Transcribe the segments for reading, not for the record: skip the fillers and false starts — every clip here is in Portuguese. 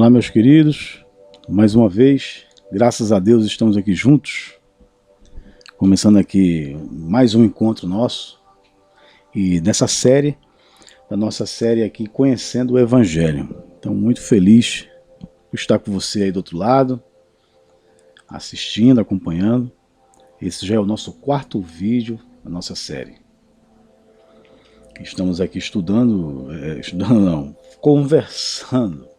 Olá, meus queridos, mais uma vez, graças a Deus estamos aqui juntos, começando aqui mais um encontro nosso, e nessa série, da nossa série aqui, Conhecendo o Evangelho. Então, muito feliz por estar com você aí do outro lado, assistindo, acompanhando. Esse já é o nosso quarto vídeo da nossa série. Estamos aqui conversando,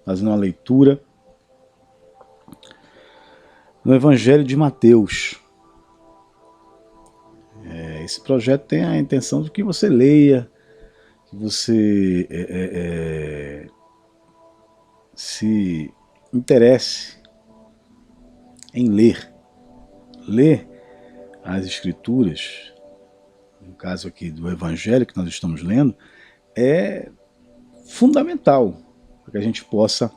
fazendo uma leitura no Evangelho de Mateus. Esse projeto tem a intenção de que você leia, que você se interesse em ler as Escrituras. No caso aqui do Evangelho que nós estamos lendo, é fundamental para que a gente possa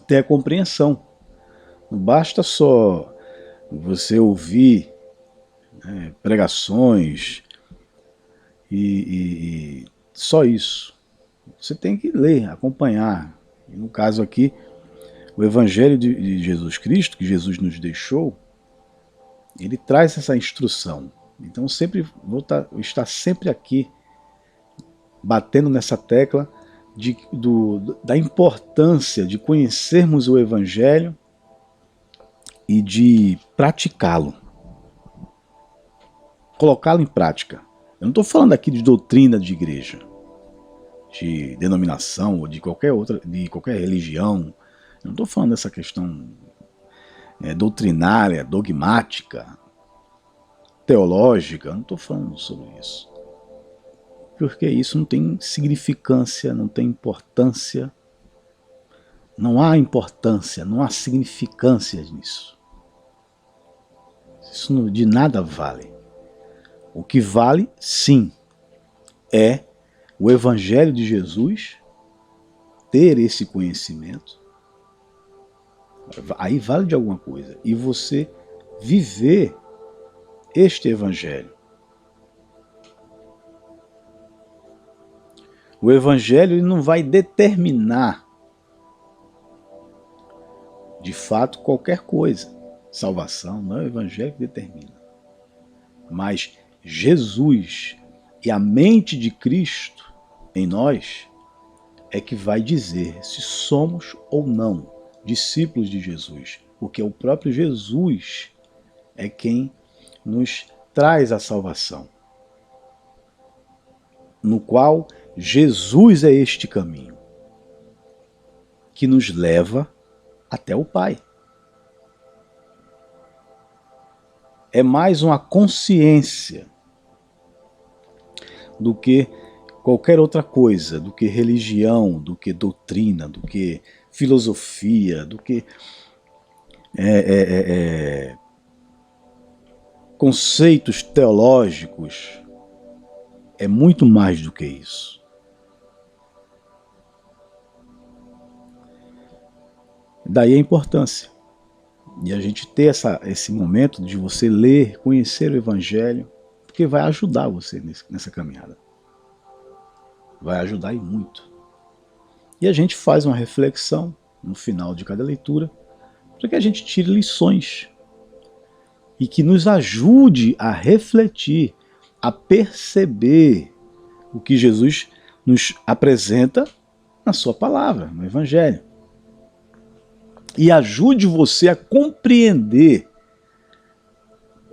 ter a compreensão. Não basta só você ouvir pregações e só isso. Você tem que ler, acompanhar. E no caso aqui, o Evangelho de Jesus Cristo, que Jesus nos deixou, ele traz essa instrução. Então sempre vou estar sempre aqui, batendo nessa tecla da importância de conhecermos o Evangelho e de praticá-lo. Colocá-lo em prática. Eu não estou falando aqui de doutrina de igreja, de denominação ou de qualquer outra, de qualquer religião. Eu não estou falando dessa questão doutrinária, dogmática, teológica. Eu não estou falando sobre isso. Porque isso não tem significância, não tem importância. Não há importância, não há significância nisso. Isso de nada vale. O que vale, sim, é o Evangelho de Jesus, ter esse conhecimento. Aí vale de alguma coisa. E você viver este Evangelho. O Evangelho ele não vai determinar, de fato, qualquer coisa. Salvação não é o Evangelho que determina. Mas Jesus e a mente de Cristo em nós é que vai dizer se somos ou não discípulos de Jesus. Porque o próprio Jesus é quem nos traz a salvação. No qual Jesus é este caminho que nos leva até o Pai. É mais uma consciência do que qualquer outra coisa, do que religião, do que doutrina, do que filosofia, do que conceitos teológicos. É muito mais do que isso. Daí a importância de a gente ter esse momento de você ler, conhecer o Evangelho, porque vai ajudar você nessa caminhada. Vai ajudar e muito. E a gente faz uma reflexão no final de cada leitura, para que a gente tire lições e que nos ajude a refletir, a perceber o que Jesus nos apresenta na sua palavra, no Evangelho. E ajude você a compreender,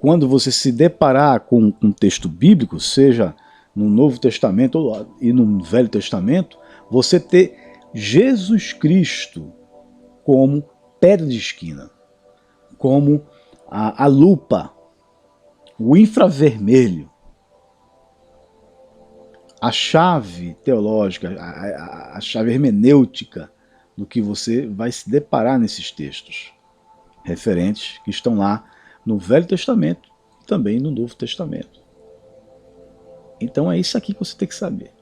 quando você se deparar com um texto bíblico, seja no Novo Testamento e no Velho Testamento, você ter Jesus Cristo como pedra de esquina, como a lupa, o infravermelho, a chave teológica, a chave hermenêutica do que você vai se deparar nesses textos referentes que estão lá no Velho Testamento e também no Novo Testamento. Então é isso aqui que você tem que saber.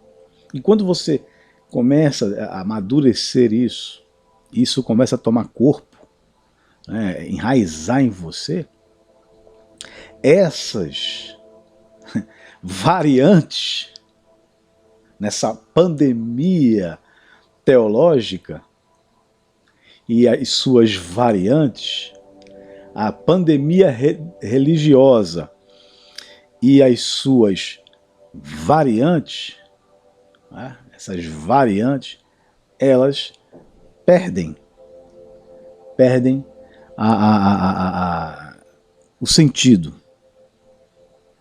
E quando você começa a amadurecer isso começa a tomar corpo, enraizar em você, essas variantes nessa pandemia teológica, e as suas variantes, a pandemia religiosa e as suas variantes, né? Essas variantes, elas perdem o sentido.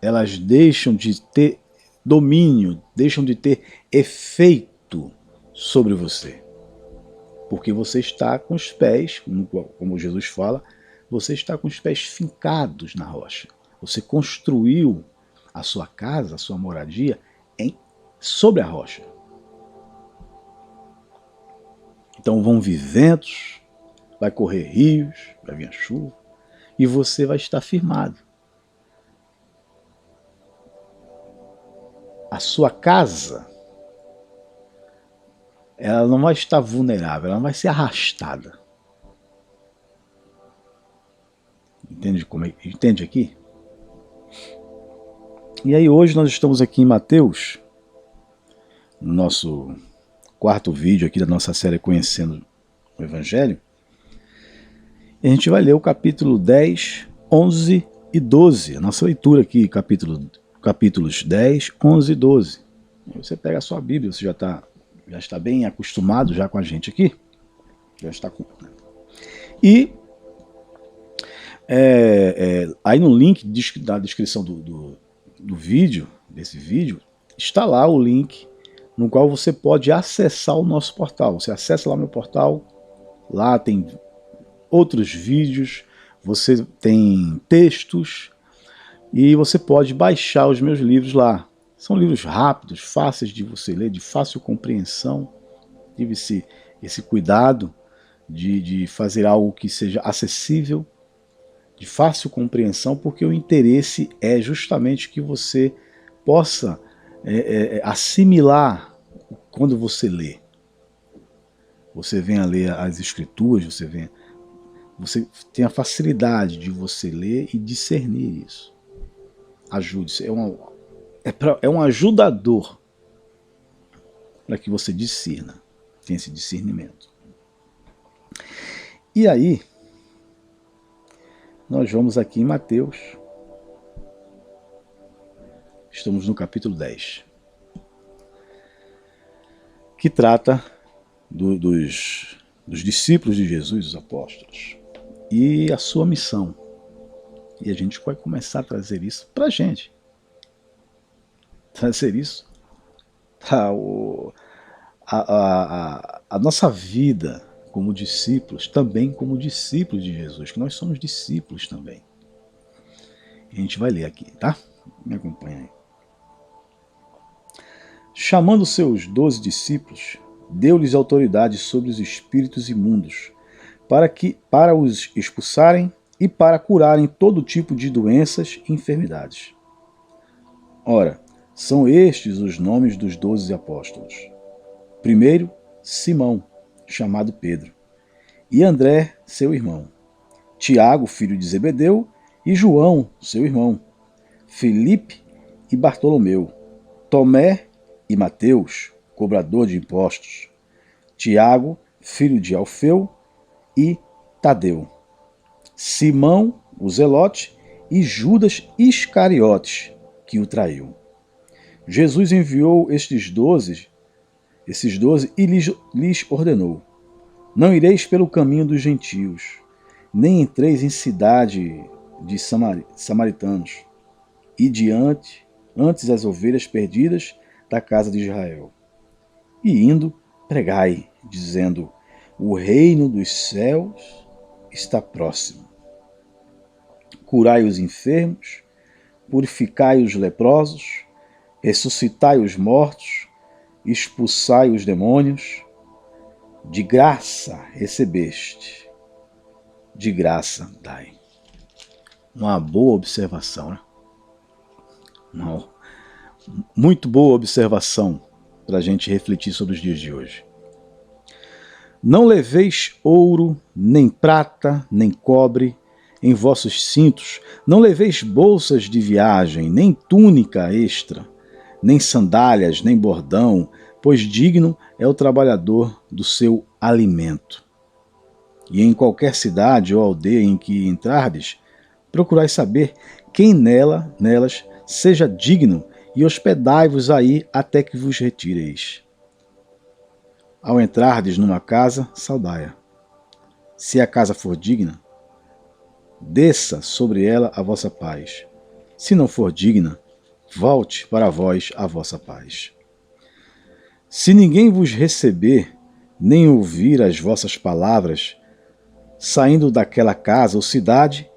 Elas deixam de ter domínio, deixam de ter efeito sobre você. Porque você está com os pés, como Jesus fala, você está com os pés fincados na rocha. Você construiu a sua casa, a sua moradia sobre a rocha. Então vão vir ventos, vai correr rios, vai vir a chuva, e você vai estar firmado. A sua casa, ela não vai estar vulnerável, ela não vai ser arrastada. Entende aqui? E aí hoje nós estamos aqui em Mateus, no nosso quarto vídeo aqui da nossa série Conhecendo o Evangelho. E a gente vai ler o capítulo 10, 11 e 12. A nossa leitura aqui, capítulos 10, 11 e 12. Você pega a sua Bíblia, você já está bem acostumado já com a gente aqui. Já está com... E aí no link da descrição do vídeo, desse vídeo, está lá o link no qual você pode acessar o nosso portal. Você acessa lá o meu portal, lá tem outros vídeos, você tem textos e você pode baixar os meus livros lá. São livros rápidos, fáceis de você ler, de fácil compreensão. Tive esse cuidado de fazer algo que seja acessível, de fácil compreensão, porque o interesse é justamente que você possa assimilar quando você lê. Você vem a ler as escrituras, você tem a facilidade de você ler e discernir isso. Ajude-se, é um ajudador para que você discirna, tenha esse discernimento. E aí, nós vamos aqui em Mateus, estamos no capítulo 10, que trata dos discípulos de Jesus, os apóstolos, e a sua missão. E a gente vai começar a trazer isso para a gente. Trazer isso para a nossa vida como discípulos, também como discípulos de Jesus, que nós somos discípulos também. E a gente vai ler aqui, tá? Me acompanha aí. Chamando seus 12 discípulos, deu-lhes autoridade sobre os espíritos imundos, para os expulsarem e para curarem todo tipo de doenças e enfermidades. Ora, são estes os nomes dos 12 apóstolos. Primeiro, Simão, chamado Pedro, e André, seu irmão, Tiago, filho de Zebedeu, e João, seu irmão, Filipe e Bartolomeu, Tomé e Mateus, cobrador de impostos, Tiago, filho de Alfeu, e Tadeu, Simão, o Zelote, e Judas Iscariotes, que o traiu. Jesus enviou esses 12 e lhes ordenou: não ireis pelo caminho dos gentios, nem entreis em cidade de samaritanos, e antes as ovelhas perdidas da casa de Israel. E indo, pregai, dizendo: o reino dos céus está próximo. Curai os enfermos, purificai os leprosos, ressuscitai os mortos, expulsai os demônios. De graça recebeste, de graça dai. Uma boa observação, né? Uma muito boa observação para a gente refletir sobre os dias de hoje. Não leveis ouro, nem prata, nem cobre em vossos cintos, não leveis bolsas de viagem, nem túnica extra, nem sandálias, nem bordão, pois digno é o trabalhador do seu alimento. E em qualquer cidade ou aldeia em que entrardes, procurai saber quem nelas seja digno, e hospedai-vos aí até que vos retireis. Ao entrardes numa casa, saudai-a. Se a casa for digna, desça sobre ela a vossa paz. Se não for digna, volte para vós a vossa paz. Se ninguém vos receber, nem ouvir as vossas palavras, saindo daquela casa ou cidade,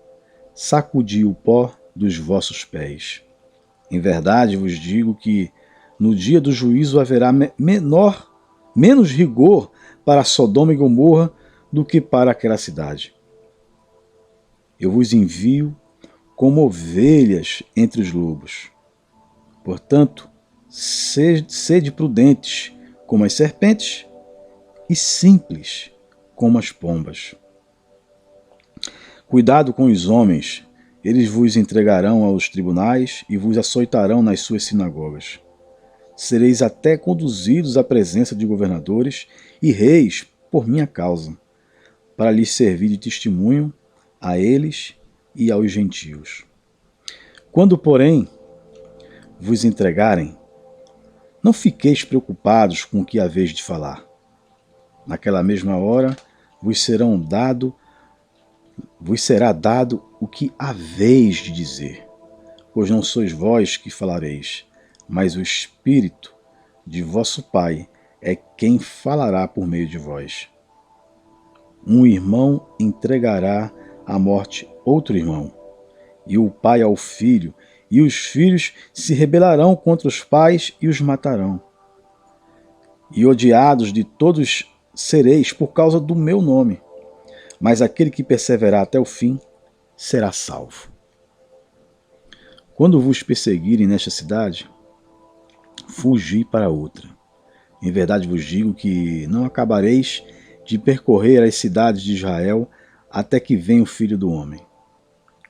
sacudi o pó dos vossos pés. Em verdade vos digo que no dia do juízo haverá menos rigor para Sodoma e Gomorra do que para aquela cidade. Eu vos envio como ovelhas entre os lobos. Portanto, sede prudentes como as serpentes e simples como as pombas. Cuidado com os homens, eles vos entregarão aos tribunais e vos açoitarão nas suas sinagogas. Sereis até conduzidos à presença de governadores e reis por minha causa, para lhes servir de testemunho a eles e aos gentios. Quando, porém, vos entregarem, não fiqueis preocupados com o que haveis de falar. Naquela mesma hora vos será dado o que haveis de dizer, pois não sois vós que falareis, mas o Espírito de vosso Pai é quem falará por meio de vós. Um irmão entregará à morte outro irmão, e o pai ao filho, e os filhos se rebelarão contra os pais e os matarão. E odiados de todos sereis por causa do meu nome, mas aquele que perseverar até o fim será salvo. Quando vos perseguirem nesta cidade, fugi para outra. Em verdade vos digo que não acabareis de percorrer as cidades de Israel até que venha o Filho do Homem.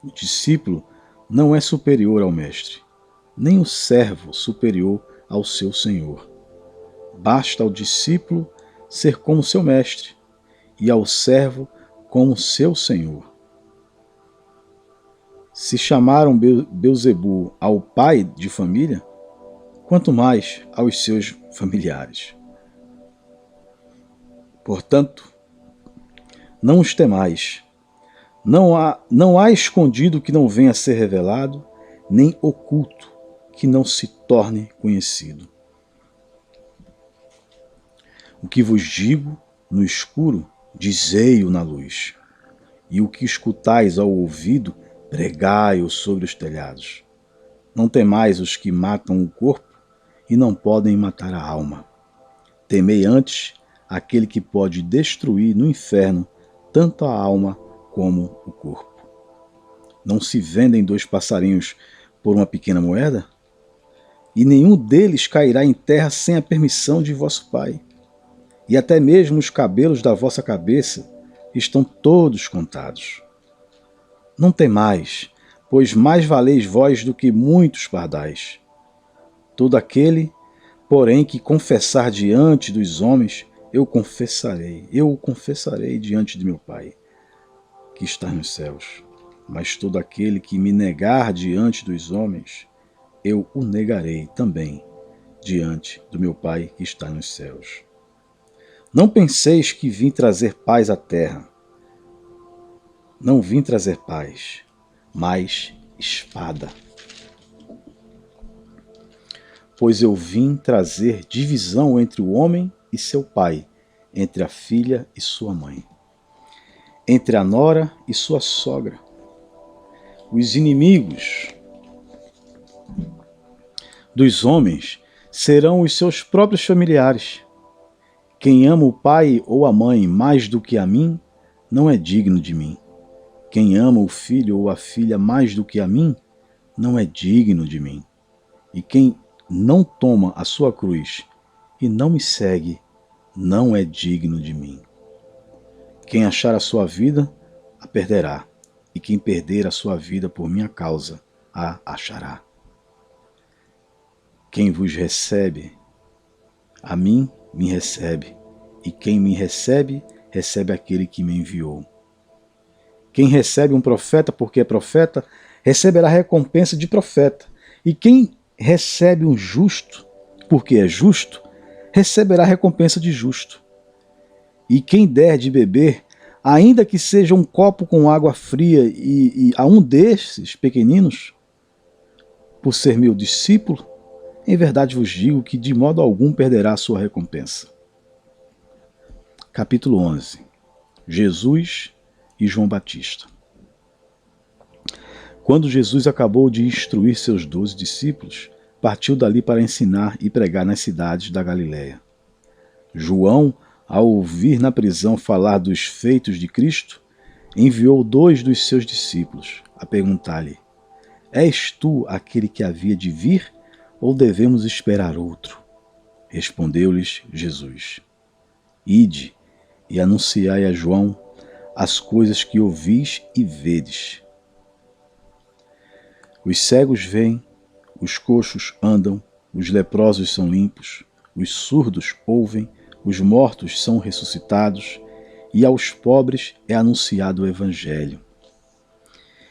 O discípulo não é superior ao mestre, nem o servo superior ao seu senhor. Basta ao discípulo ser como seu mestre, e ao servo como seu senhor. Se chamaram Belzebu ao pai de família, quanto mais aos seus familiares. Portanto, não os temais. Não há escondido que não venha a ser revelado, nem oculto que não se torne conhecido. O que vos digo no escuro, dizei-o na luz. E o que escutais ao ouvido, pregai-o sobre os telhados. Não temais os que matam o corpo e não podem matar a alma. Temei antes aquele que pode destruir no inferno tanto a alma como o corpo. Não se vendem 2 passarinhos por uma pequena moeda? E nenhum deles cairá em terra sem a permissão de vosso Pai. E até mesmo os cabelos da vossa cabeça estão todos contados. Não temais, pois mais valeis vós do que muitos pardais. Todo aquele, porém, que confessar diante dos homens, eu o confessarei diante de meu Pai, que está nos céus. Mas todo aquele que me negar diante dos homens, eu o negarei também diante do meu Pai que está nos céus. Não penseis que vim trazer paz à terra. Não vim trazer paz, mas espada. Pois eu vim trazer divisão entre o homem e seu pai, entre a filha e sua mãe, entre a nora e sua sogra. Os inimigos dos homens serão os seus próprios familiares. Quem ama o pai ou a mãe mais do que a mim, não é digno de mim. Quem ama o filho ou a filha mais do que a mim, não é digno de mim. E quem não toma a sua cruz e não me segue, não é digno de mim. Quem achar a sua vida, a perderá, e quem perder a sua vida por minha causa, a achará. Quem vos recebe, a mim me recebe, e quem me recebe, recebe aquele que me enviou. Quem recebe um profeta porque é profeta, receberá recompensa de profeta. E quem recebe um justo porque é justo, receberá recompensa de justo. E quem der de beber, ainda que seja um copo com água fria e a um desses pequeninos, por ser meu discípulo, em verdade vos digo que de modo algum perderá a sua recompensa. Capítulo 11. Jesus e João Batista. Quando Jesus acabou de instruir seus 12 discípulos, partiu dali para ensinar e pregar nas cidades da Galiléia. João, ao ouvir na prisão falar dos feitos de Cristo, enviou 2 dos seus discípulos a perguntar-lhe: És tu aquele que havia de vir, ou devemos esperar outro? Respondeu-lhes Jesus: Ide e anunciai a João as coisas que ouvis e vedes. Os cegos veem, os coxos andam, os leprosos são limpos, os surdos ouvem, os mortos são ressuscitados, e aos pobres é anunciado o Evangelho.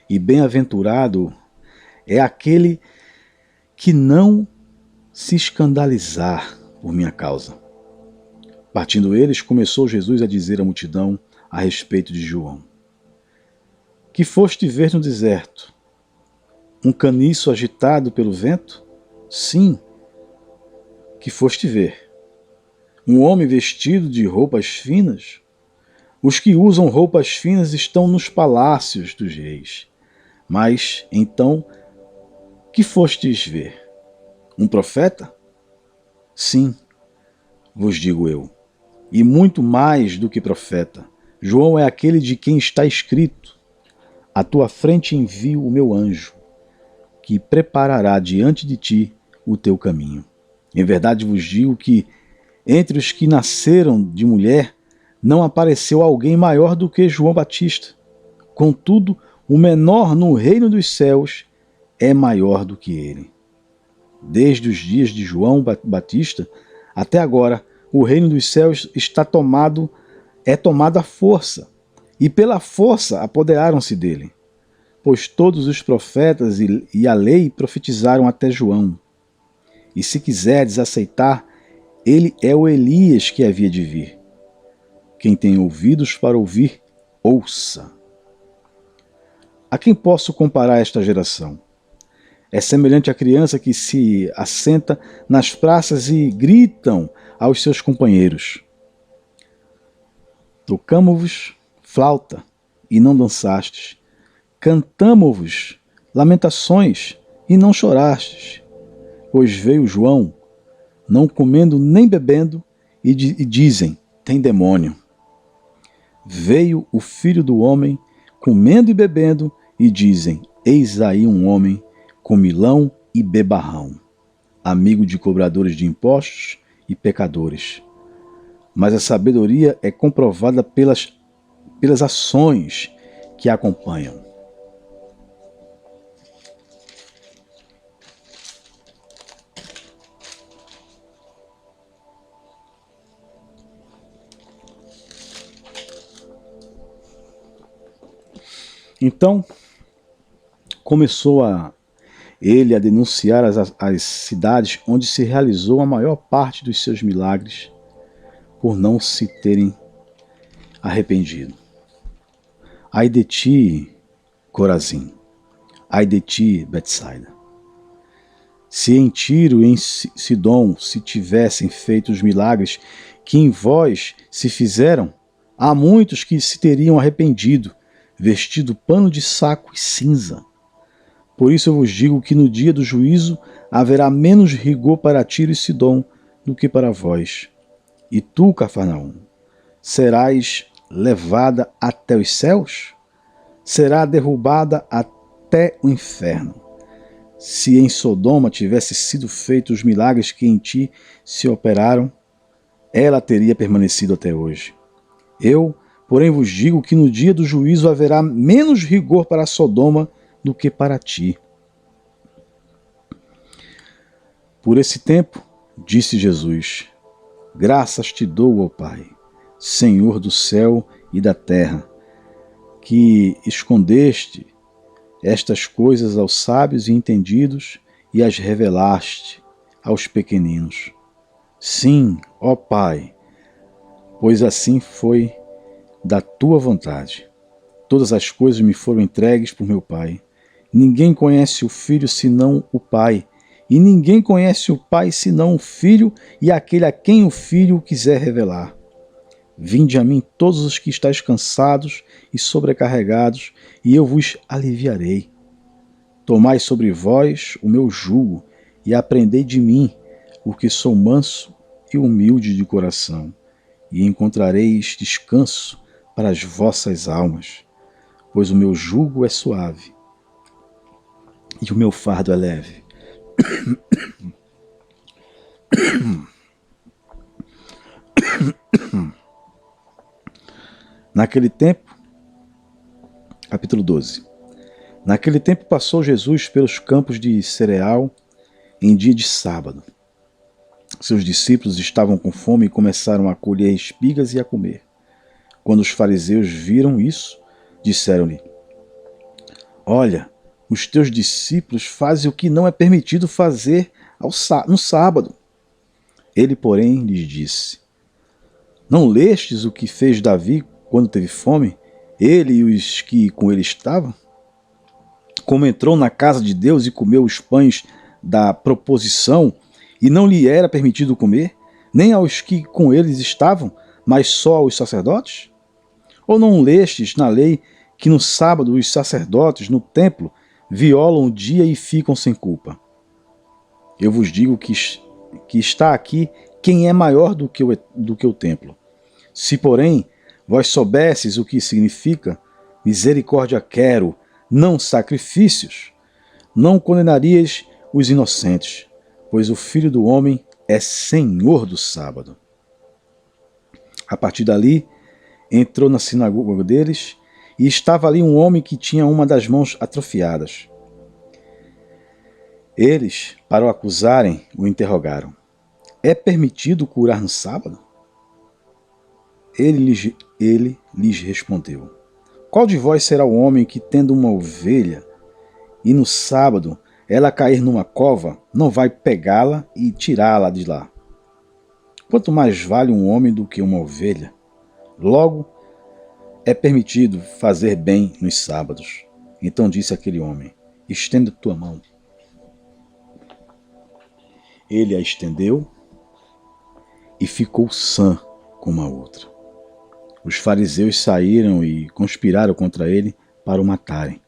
E bem-aventurado é aquele que não se escandalizar por minha causa. Partindo eles, começou Jesus a dizer à multidão a respeito de João: Que foste ver no deserto? Um caniço agitado pelo vento? Sim, que foste ver. Um homem vestido de roupas finas? Os que usam roupas finas estão nos palácios dos reis. Mas, então, que fostes ver? Um profeta? Sim, vos digo eu, e muito mais do que profeta. João é aquele de quem está escrito: À tua frente envio o meu anjo, que preparará diante de ti o teu caminho. Em verdade vos digo que, entre os que nasceram de mulher, não apareceu alguém maior do que João Batista. Contudo, o menor no reino dos céus é maior do que ele. Desde os dias de João Batista até agora, o reino dos céus é tomado à força, e pela força apoderaram-se dele. Pois todos os profetas e a lei profetizaram até João. E se quiserdes aceitar, ele é o Elias que havia de vir. Quem tem ouvidos para ouvir, ouça. A quem posso comparar esta geração? É semelhante à criança que se assenta nas praças e gritam aos seus companheiros: Tocamo-vos flauta e não dançastes. Cantamo-vos lamentações e não chorastes. Pois veio João, não comendo nem bebendo, e dizem: tem demônio. Veio o Filho do Homem, comendo e bebendo, e dizem: eis aí um homem comilão e bebarrão, amigo de cobradores de impostos e pecadores. Mas a sabedoria é comprovada pelas ações que a acompanham. Então, começou ele a denunciar as cidades onde se realizou a maior parte dos seus milagres, por não se terem arrependido. Ai de ti, Corazim! Ai de ti, Betsaida! Se em Tiro e em Sidom se tivessem feito os milagres que em vós se fizeram, há muitos que se teriam arrependido, vestido pano de saco e cinza. Por isso eu vos digo que no dia do juízo haverá menos rigor para Tiro e Sidom do que para vós. E tu, Cafarnaum, serás levada até os céus? Será derrubada até o inferno. Se em Sodoma tivesse sido feitos os milagres que em ti se operaram, ela teria permanecido até hoje. Eu, porém, vos digo que no dia do juízo haverá menos rigor para Sodoma do que para ti. Por esse tempo, disse Jesus, graças te dou, ó Pai, Senhor do céu e da terra, que escondeste estas coisas aos sábios e entendidos e as revelaste aos pequeninos. Sim, ó Pai, pois assim foi da tua vontade. Todas as coisas me foram entregues por meu Pai. Ninguém conhece o Filho senão o Pai, e ninguém conhece o Pai senão o Filho e aquele a quem o Filho quiser revelar. Vinde a mim todos os que estáis cansados e sobrecarregados, e eu vos aliviarei. Tomai sobre vós o meu jugo, e aprendei de mim, porque sou manso e humilde de coração, e encontrareis descanso para as vossas almas, pois o meu jugo é suave e o meu fardo é leve. Naquele tempo, capítulo 12. Naquele tempo passou Jesus pelos campos de cereal em dia de sábado. Seus discípulos estavam com fome e começaram a colher espigas e a comer. Quando os fariseus viram isso, disseram-lhe: Olha, os teus discípulos fazem o que não é permitido fazer no sábado. Ele, porém, lhes disse: Não lestes o que fez Davi quando teve fome, ele e os que com ele estavam? Como entrou na casa de Deus e comeu os pães da proposição, e não lhe era permitido comer, nem aos que com eles estavam, mas só aos sacerdotes? Ou não lestes na lei que no sábado os sacerdotes no templo violam o dia e ficam sem culpa? Eu vos digo que está aqui quem é maior do que o templo. Se, porém, vós soubesses o que significa misericórdia quero, não sacrifícios, não condenarias os inocentes, pois o Filho do Homem é Senhor do sábado. A partir dali, entrou na sinagoga deles, e estava ali um homem que tinha uma das mãos atrofiadas. Eles, para o acusarem, o interrogaram: É permitido curar no sábado? Ele lhes respondeu: Qual de vós será o homem que, tendo uma ovelha, e no sábado ela cair numa cova, não vai pegá-la e tirá-la de lá? Quanto mais vale um homem do que uma ovelha? Logo, é permitido fazer bem nos sábados. Então disse aquele homem: Estenda tua mão. Ele a estendeu e ficou sã como a outra. Os fariseus saíram e conspiraram contra ele para o matarem.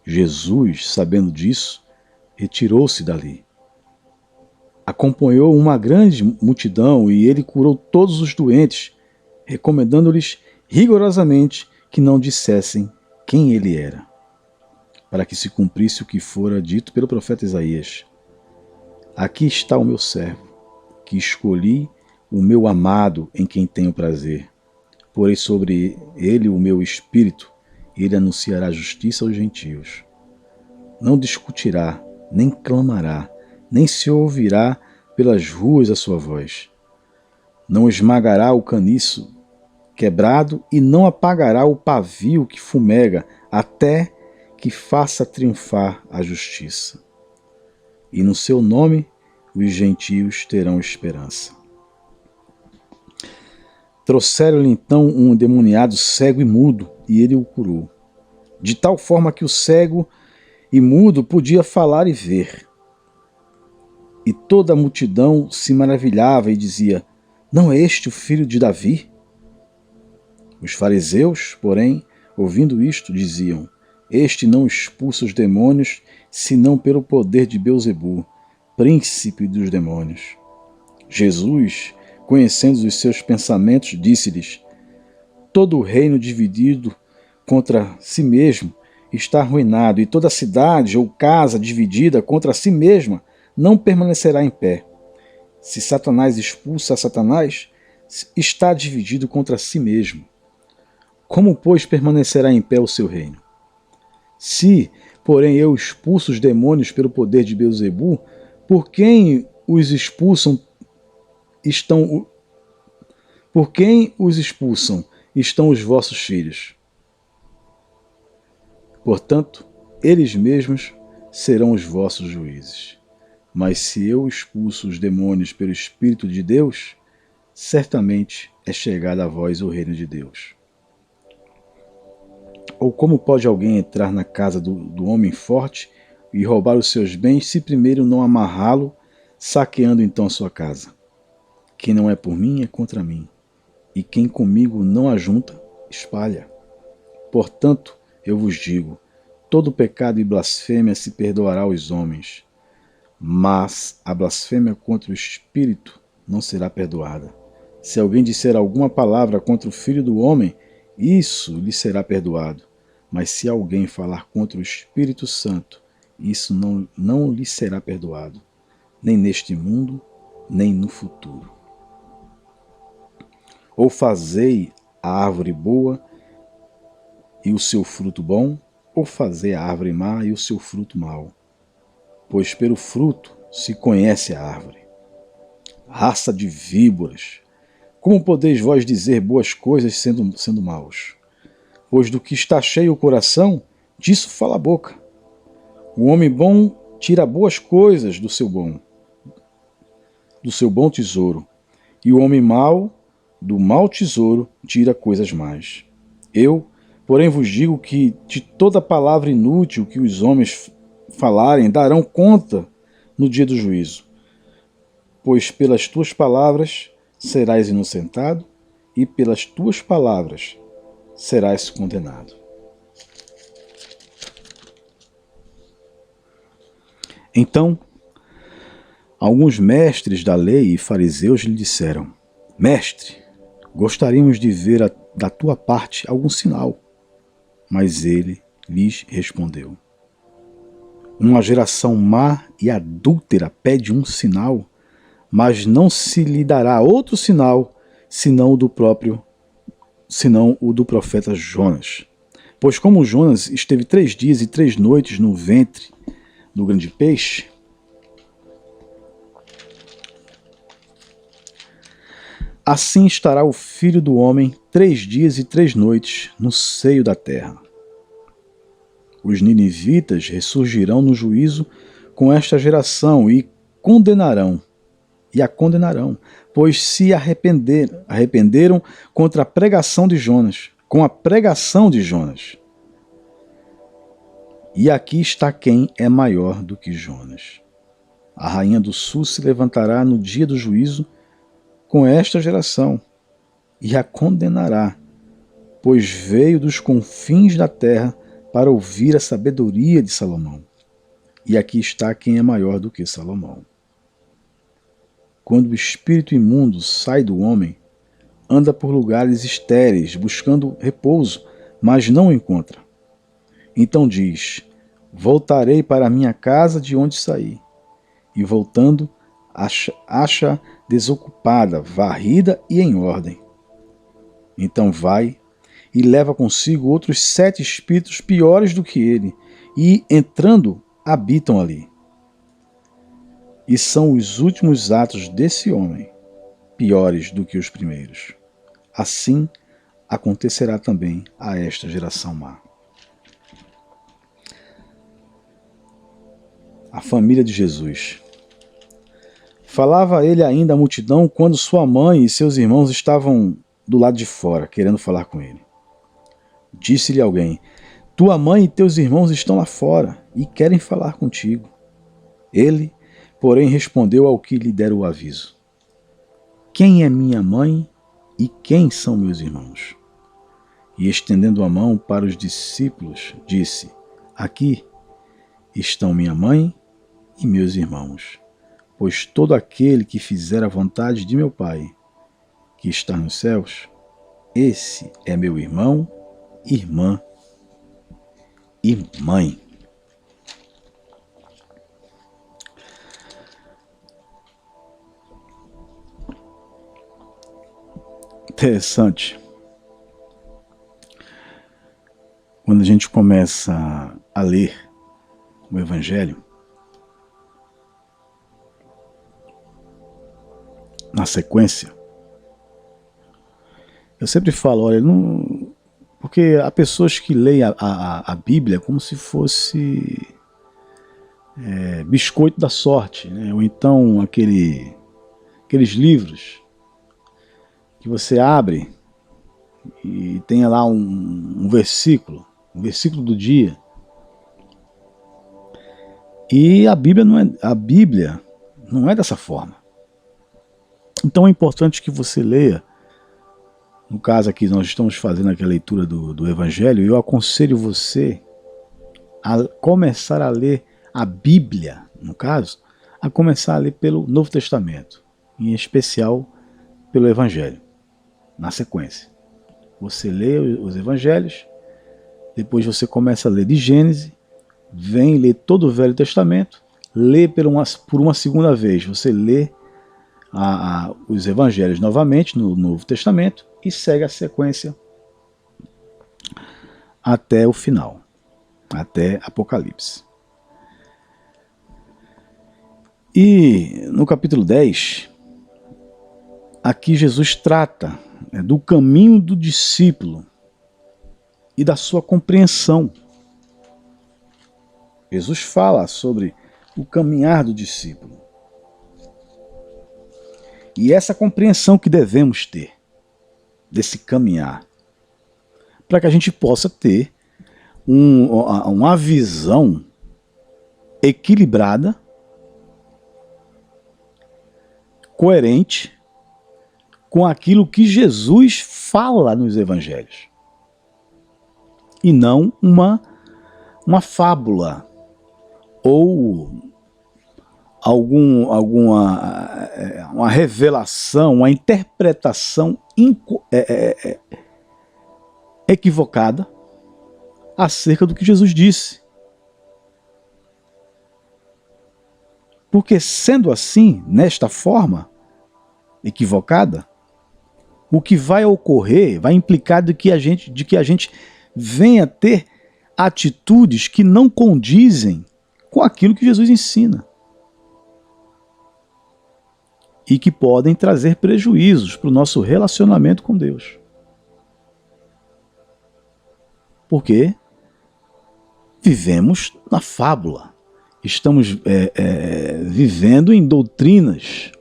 Jesus, sabendo disso, retirou-se dali. Acompanhou uma grande multidão e ele curou todos os doentes, recomendando-lhes rigorosamente que não dissessem quem ele era, para que se cumprisse o que fora dito pelo profeta Isaías: Aqui está o meu servo, que escolhi, o meu amado, em quem tenho prazer. Porei sobre ele o meu espírito, e ele anunciará justiça aos gentios. Não discutirá, nem clamará, nem se ouvirá pelas ruas a sua voz. Não esmagará o caniço quebrado e não apagará o pavio que fumega, até que faça triunfar a justiça. E no seu nome os gentios terão esperança. Trouxeram-lhe então um endemoniado cego e mudo, e ele o curou, de tal forma que o cego e mudo podia falar e ver. E toda a multidão se maravilhava e dizia: Não é este o filho de Davi? Os fariseus, porém, ouvindo isto, diziam: Este não expulsa os demônios, senão pelo poder de Beelzebu, príncipe dos demônios. Jesus, conhecendo os seus pensamentos, disse-lhes: Todo reino dividido contra si mesmo está arruinado, e toda cidade ou casa dividida contra si mesma não permanecerá em pé. Se Satanás expulsa Satanás, está dividido contra si mesmo. Como, pois, permanecerá em pé o seu reino? Se, porém, eu expulso os demônios pelo poder de Beelzebu, por quem os expulsam Por quem os expulsam estão os vossos filhos. Portanto, eles mesmos serão os vossos juízes. Mas se eu expulso os demônios pelo Espírito de Deus, certamente é chegado a vós o reino de Deus. Ou como pode alguém entrar na casa do homem forte e roubar os seus bens se primeiro não amarrá-lo, saqueando então a sua casa? Quem não é por mim é contra mim, e quem comigo não ajunta, espalha. Portanto, eu vos digo, todo pecado e blasfêmia se perdoará aos homens, mas a blasfêmia contra o Espírito não será perdoada. Se alguém disser alguma palavra contra o Filho do Homem, isso lhe será perdoado. Mas se alguém falar contra o Espírito Santo, isso não lhe será perdoado, nem neste mundo, nem no futuro. Ou fazei a árvore boa e o seu fruto bom, ou fazei a árvore má e o seu fruto mau. Pois pelo fruto se conhece a árvore. Raça de víboras, como podeis vós dizer boas coisas sendo maus? Pois do que está cheio o coração, disso fala a boca. O homem bom tira boas coisas do seu bom tesouro, e o homem mau, do mau tesouro, tira coisas más. Eu, porém, vos digo que de toda palavra inútil que os homens falarem, darão conta no dia do juízo. Pois pelas tuas palavras serás inocentado, e pelas tuas palavras serás condenado. Então, alguns mestres da lei e fariseus lhe disseram: Mestre, gostaríamos de ver da tua parte algum sinal. Mas ele lhes respondeu: Uma geração má e adúltera pede um sinal, mas não se lhe dará outro sinal senão o do profeta Jonas. Pois como Jonas esteve 3 dias e 3 noites no ventre do grande peixe, assim estará o Filho do Homem 3 dias e 3 noites no seio da terra. Os ninivitas ressurgirão no juízo com esta geração e a condenarão, pois se arrependeram contra a pregação de Jonas, com a pregação de Jonas. E aqui está quem é maior do que Jonas. A rainha do sul se levantará no dia do juízo com esta geração e a condenará, pois veio dos confins da terra para ouvir a sabedoria de Salomão. E aqui está quem é maior do que Salomão. Quando o espírito imundo sai do homem, anda por lugares estéreis, buscando repouso, mas não o encontra. Então diz: Voltarei para a minha casa de onde saí. E voltando, acha desocupada, varrida e em ordem. Então vai e leva consigo outros 7 espíritos piores do que ele, e, entrando, habitam ali. E são os últimos atos desse homem piores do que os primeiros. Assim acontecerá também a esta geração má. A família de Jesus. Falava ele ainda à multidão quando sua mãe e seus irmãos estavam do lado de fora, querendo falar com ele. Disse-lhe alguém: Tua mãe e teus irmãos estão lá fora e querem falar contigo. Ele, porém, respondeu ao que lhe dera o aviso: Quem é minha mãe e quem são meus irmãos? E estendendo a mão para os discípulos, disse: Aqui estão minha mãe e meus irmãos. Pois todo aquele que fizer a vontade de meu Pai, que está nos céus, esse é meu irmão, irmã e mãe. Interessante. Quando a gente começa a ler o Evangelho, na sequência, Eu sempre falo, olha, não, porque há pessoas que leem a Bíblia como se fosse biscoito da sorte, né? Ou então aqueles livros que você abre e tem lá um versículo do dia. E a Bíblia não é dessa forma. Então é importante que você leia. No caso aqui, nós estamos fazendo aqui a leitura do Evangelho, e eu aconselho você a começar a ler a Bíblia, no caso, a começar a ler pelo Novo Testamento, em especial pelo Evangelho, na sequência. Você lê os Evangelhos, depois você começa a ler de Gênesis, vem ler todo o Velho Testamento, lê por uma segunda vez, você lê os Evangelhos novamente no Novo Testamento e segue a sequência até o final, até Apocalipse. E no capítulo 10, aqui Jesus trata do caminho do discípulo e da sua compreensão. Jesus fala sobre o caminhar do discípulo. E essa compreensão que devemos ter desse caminhar, para que a gente possa ter uma visão equilibrada, coerente com aquilo que Jesus fala nos evangelhos. E não uma fábula ou uma revelação, uma interpretação equivocada acerca do que Jesus disse. Porque sendo assim, nesta forma equivocada, o que vai ocorrer vai implicar de que a gente venha ter atitudes que não condizem com aquilo que Jesus ensina e que podem trazer prejuízos para o nosso relacionamento com Deus. Porque vivemos na fábula, estamos vivendo em doutrinas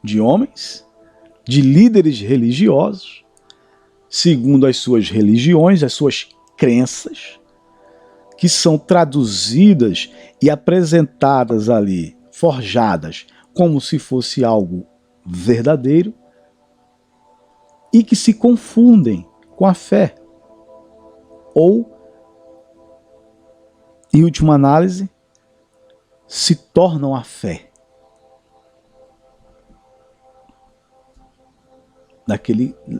de homens, de líderes religiosos, segundo as suas religiões, as suas crenças, que são traduzidas e apresentadas ali, forjadas, como se fosse algo verdadeiro, e que se confundem com a fé. Ou, em última análise, se tornam a fé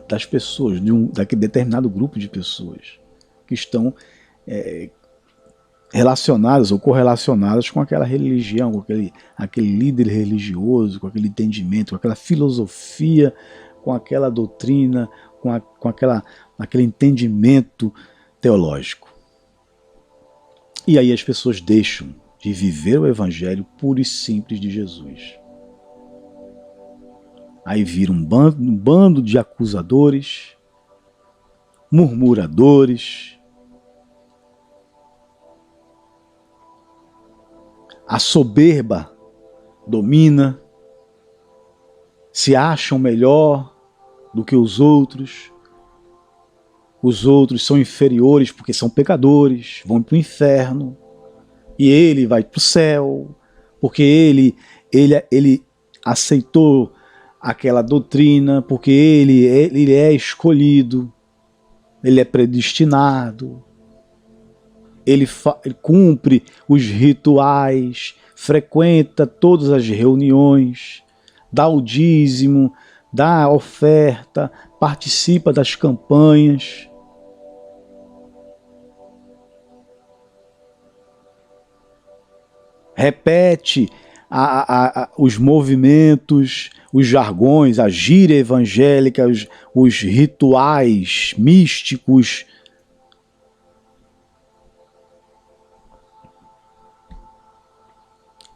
das pessoas, daquele determinado grupo de pessoas que estão relacionadas ou correlacionadas com aquela religião, com aquele líder religioso, com aquele entendimento, com aquela filosofia, com aquela doutrina, com aquele entendimento teológico. E aí as pessoas deixam de viver o evangelho puro e simples de Jesus. Aí vira um bando de acusadores, murmuradores, a soberba domina, se acham melhor do que os outros são inferiores porque são pecadores, vão para o inferno, e ele vai para o céu, porque ele aceitou aquela doutrina, porque ele é escolhido, ele é predestinado, ele cumpre os rituais, frequenta todas as reuniões, dá o dízimo, dá a oferta, participa das campanhas. Repete os movimentos, os jargões, a gíria evangélica, os rituais místicos.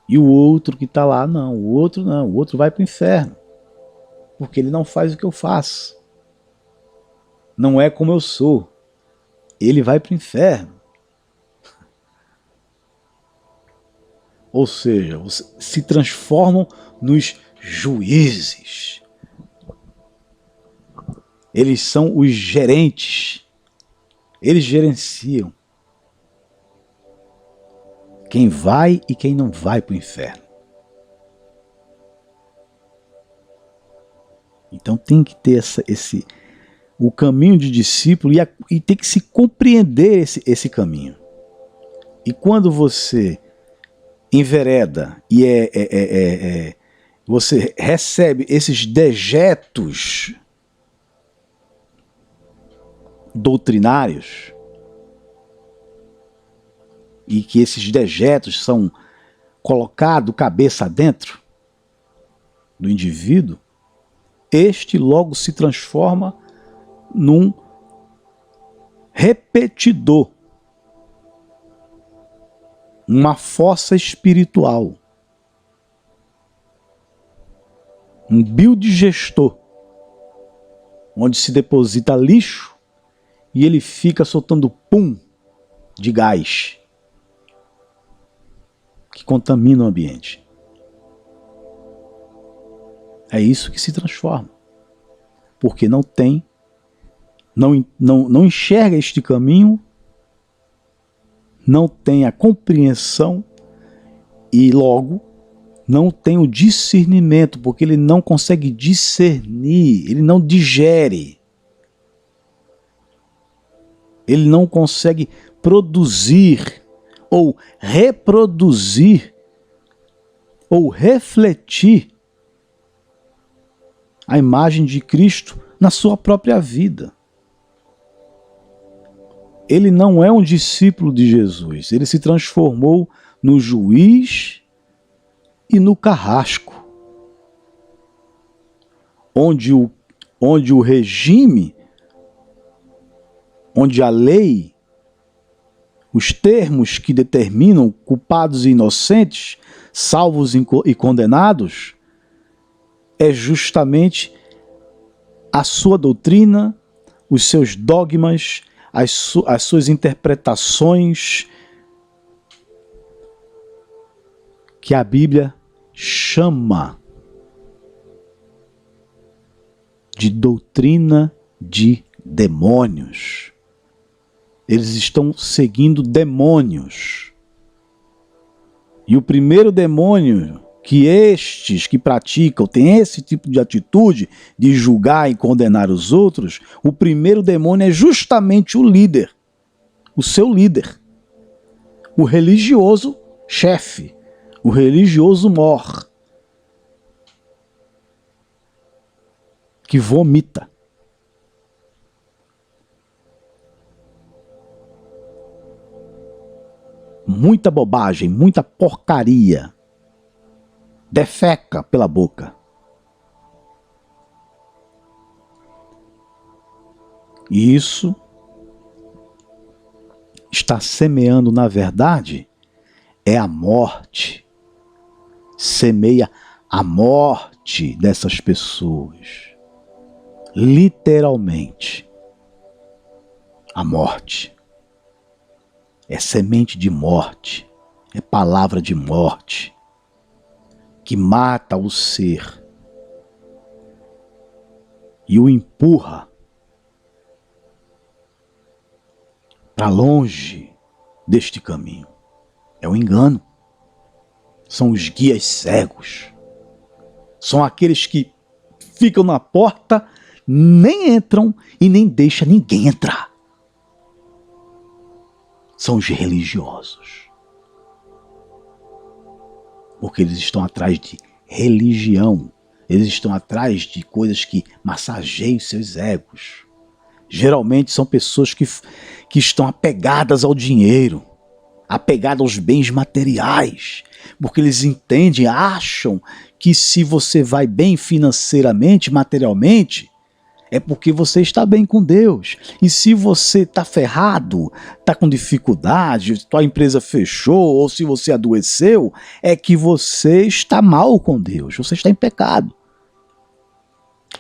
E o outro que está lá, não, o outro vai para o inferno. porque ele não faz o que eu faço. Não é como eu sou. Ele vai para o inferno. Ou seja, se transformam nos juízes. Eles são os gerentes. Eles gerenciam quem vai e quem não vai para o inferno. Então tem que ter o caminho de discípulo e tem que se compreender esse caminho. E quando você envereda e você recebe esses dejetos doutrinários, e que esses dejetos são colocados cabeça dentro do indivíduo, este logo se transforma num repetidor, uma fossa espiritual, um biodigestor, onde se deposita lixo e ele fica soltando pum de gás que contamina o ambiente. É isso que se transforma, porque não enxerga este caminho, não tem a compreensão e logo não tem o discernimento, porque ele não consegue discernir, ele não digere, ele não consegue produzir ou reproduzir ou refletir a imagem de Cristo na sua própria vida. Ele não é um discípulo de Jesus, ele se transformou no juiz e no carrasco, onde o regime, onde a lei, os termos que determinam culpados e inocentes, salvos e condenados, é justamente a sua doutrina, os seus dogmas, as suas interpretações, que a Bíblia chama de doutrina de demônios. Eles estão seguindo demônios. E o primeiro demônio que estes que praticam, têm esse tipo de atitude de julgar e condenar os outros, o primeiro demônio é justamente o líder, o seu líder, o religioso chefe, o religioso mor, que vomita. Muita bobagem, muita porcaria, defeca pela boca. E isso está semeando, na verdade, é a morte. Semeia a morte dessas pessoas. Literalmente. A morte. É semente de morte. É palavra de morte. Que mata o ser. E o empurra para longe deste caminho. É o engano. São os guias cegos. São aqueles que ficam na porta, nem entram e nem deixam ninguém entrar. São os religiosos. Porque eles estão atrás de religião. Eles estão atrás de coisas que massageiem seus egos. Geralmente são pessoas que estão apegadas ao dinheiro, apegadas aos bens materiais, porque eles entendem, acham que se você vai bem financeiramente, materialmente, é porque você está bem com Deus. E se você está ferrado, está com dificuldade, tua empresa fechou, ou se você adoeceu, é que você está mal com Deus, você está em pecado.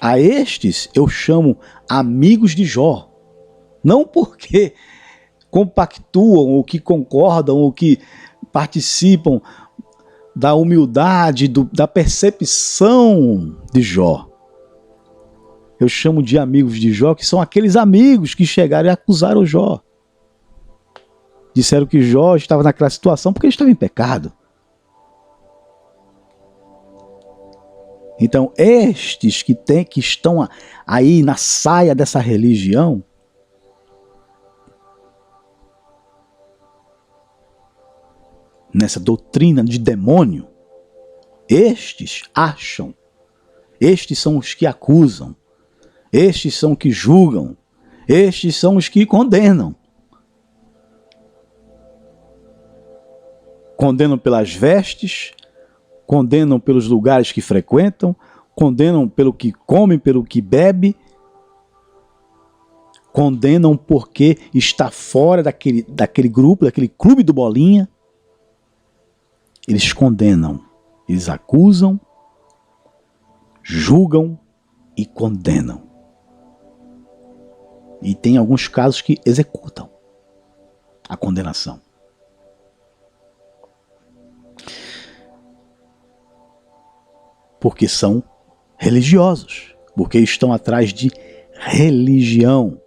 A estes eu chamo amigos de Jó. Não porque compactuam, ou que concordam, ou que participam da humildade, da percepção de Jó. Eu chamo de amigos de Jó, que são aqueles amigos que chegaram e acusaram Jó. Disseram que Jó estava naquela situação porque ele estava em pecado. Então, estes que estão aí na saia dessa religião, nessa doutrina de demônio, estes acham, estes são os que acusam, estes são os que julgam, estes são os que condenam. Condenam pelas vestes, condenam pelos lugares que frequentam, condenam pelo que come, pelo que bebe, condenam porque está fora daquele grupo, daquele clube do bolinha. Eles condenam, eles acusam, julgam e condenam. E tem alguns casos que executam a condenação. Porque são religiosos, porque estão atrás de religião,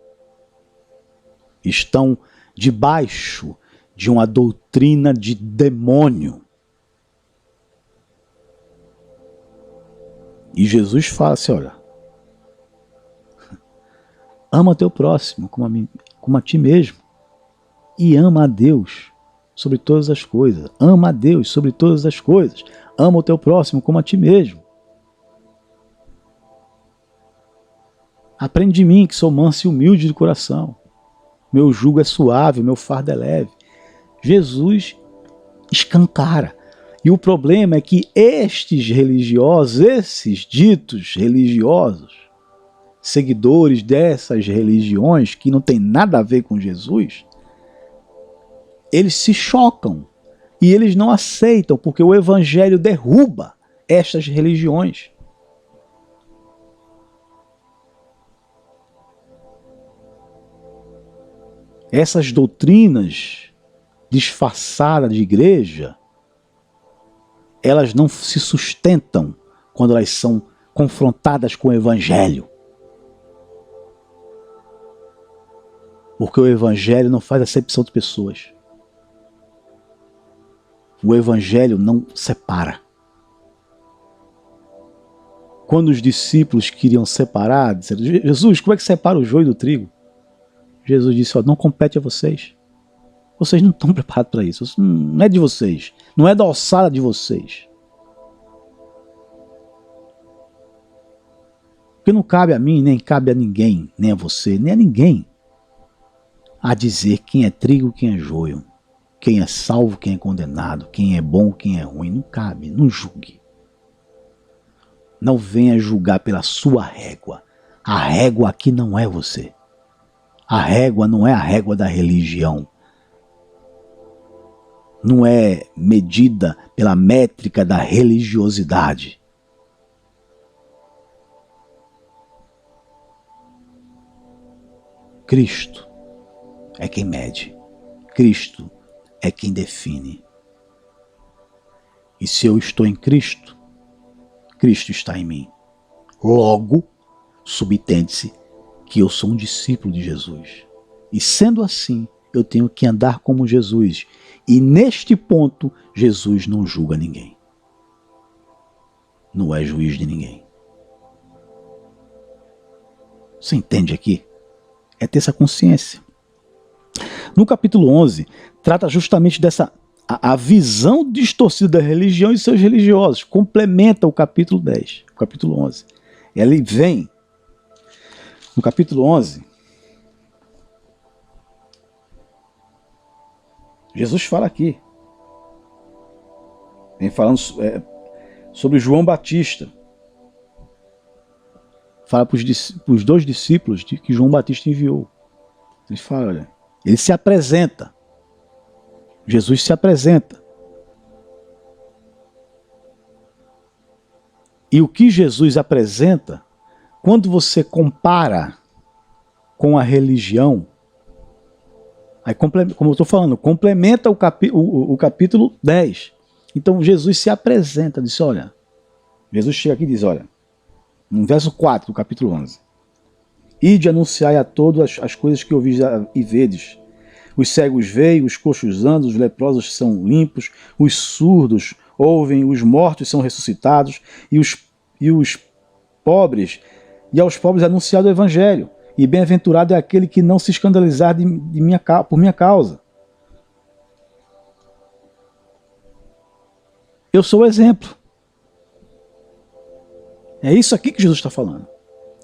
estão debaixo de uma doutrina de demônio. E Jesus fala assim, olha, ama teu próximo como a ti mesmo, e ama a Deus sobre todas as coisas, ama a Deus sobre todas as coisas, ama o teu próximo como a ti mesmo. Aprende de mim, que sou manso e humilde de coração. Meu jugo é suave, meu fardo é leve. Jesus escancara. E o problema é que estes religiosos, esses ditos religiosos, seguidores dessas religiões que não tem nada a ver com Jesus, eles se chocam e eles não aceitam, porque o Evangelho derruba estas religiões. Essas doutrinas disfarçadas de igreja, elas não se sustentam quando elas são confrontadas com o Evangelho. Porque o Evangelho não faz acepção de pessoas. O Evangelho não separa. Quando os discípulos queriam separar, disseram, Jesus, como é que separa o joio do trigo? Jesus disse, ó, não compete a vocês. Vocês não estão preparados para isso. Não é de vocês. Não é da alçada de vocês. Porque não cabe a mim, nem cabe a ninguém, nem a você, nem a ninguém, a dizer quem é trigo, quem é joio, quem é salvo, quem é condenado, quem é bom, quem é ruim. Não cabe, não julgue. Não venha julgar pela sua régua. A régua aqui não é você. A régua não é a régua da religião. Não é medida pela métrica da religiosidade. Cristo é quem mede. Cristo é quem define. E se eu estou em Cristo, Cristo está em mim. Logo, subtende-se que eu sou um discípulo de Jesus. E sendo assim, eu tenho que andar como Jesus. E neste ponto, Jesus não julga ninguém. Não é juiz de ninguém. Você entende aqui? É ter essa consciência. No capítulo 11, trata justamente dessa a visão distorcida da religião e seus religiosos. Complementa o capítulo 10, o capítulo 11. Ele vem, no capítulo 11, Jesus fala aqui. Vem falando sobre João Batista. Fala para os dois discípulos que João Batista enviou. Ele fala, olha, ele se apresenta. Jesus se apresenta. E o que Jesus apresenta Quando você compara com a religião, aí, como eu estou falando, complementa o capítulo 10. Então Jesus se apresenta, diz, olha, Jesus chega aqui e diz, olha, no verso 4 do capítulo 11, ide anunciai a todos as coisas que ouvis e vedes. Os cegos veem, os coxos andam, os leprosos são limpos, os surdos ouvem, os mortos são ressuscitados, e aos pobres é anunciado o evangelho. E bem-aventurado é aquele que não se escandalizar por minha causa. Eu sou o exemplo. É isso aqui que Jesus está falando.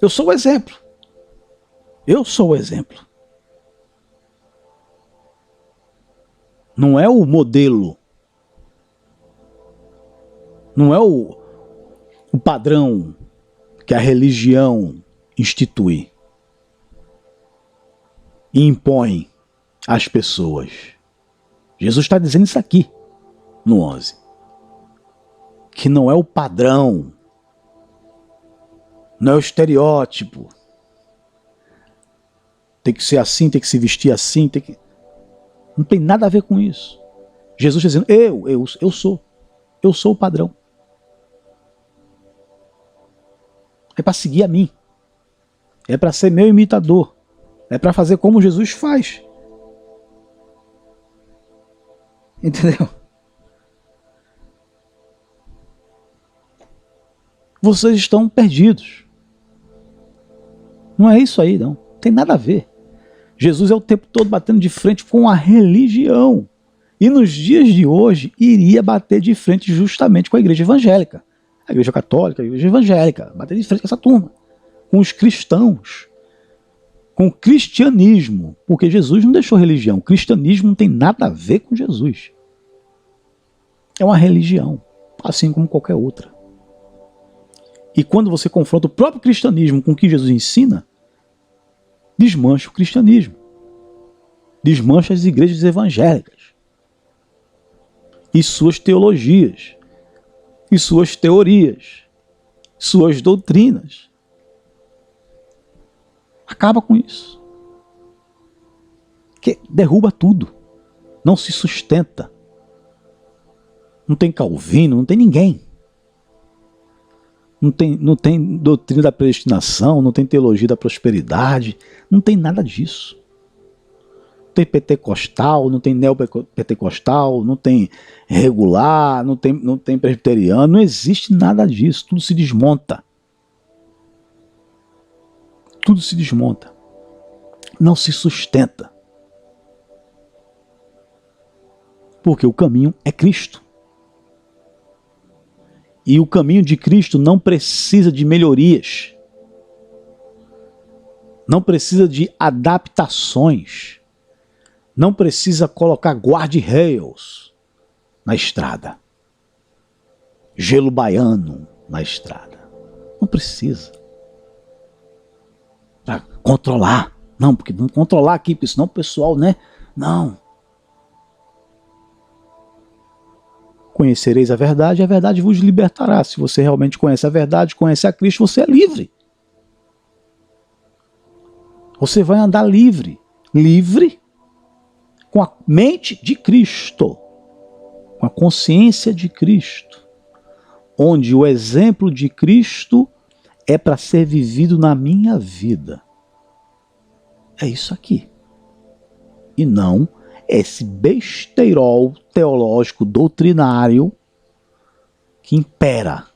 Eu sou o exemplo. Eu sou o exemplo. Não é o modelo. Não é o padrão que a religião institui e impõe às pessoas. Jesus está dizendo isso aqui, no 11. Que não é o padrão, não é o estereótipo. Tem que ser assim, tem que se vestir assim, não tem nada a ver com isso. Jesus está dizendo, eu sou o padrão. É para seguir a mim. É para ser meu imitador. É para fazer como Jesus faz. Entendeu? Vocês estão perdidos. Não é isso aí, não. Tem nada a ver. Jesus é o tempo todo batendo de frente com a religião. E nos dias de hoje, iria bater de frente justamente com a igreja evangélica. A igreja católica, a igreja evangélica. Bater de frente com essa turma. Com os cristãos. Com o cristianismo. Porque Jesus não deixou religião. O cristianismo não tem nada a ver com Jesus. É uma religião. Assim como qualquer outra. E quando você confronta o próprio cristianismo com o que Jesus ensina, desmancha o cristianismo. Desmancha as igrejas evangélicas. E suas teologias. E suas teorias. Suas doutrinas. Acaba com isso. Que derruba tudo. Não se sustenta. Não tem Calvino, não tem ninguém. Não tem doutrina da predestinação, não tem teologia da prosperidade, não tem nada disso. Não tem pentecostal, não tem neopentecostal, não tem regular, não tem presbiteriano, não existe nada disso, tudo se desmonta. Tudo se desmonta. Não se sustenta. Porque o caminho é Cristo. E o caminho de Cristo não precisa de melhorias. Não precisa de adaptações. Não precisa colocar guarda-rails na estrada. Gelo baiano na estrada. Não precisa. Para controlar. Não, porque vamos controlar aqui, porque senão o pessoal, né? Não. Conhecereis a verdade vos libertará. Se você realmente conhece a verdade, conhece a Cristo, você é livre. Você vai andar livre. Livre com a mente de Cristo. Com a consciência de Cristo. Onde o exemplo de Cristo é para ser vivido na minha vida. É isso aqui. E não esse besteirol teológico doutrinário que impera.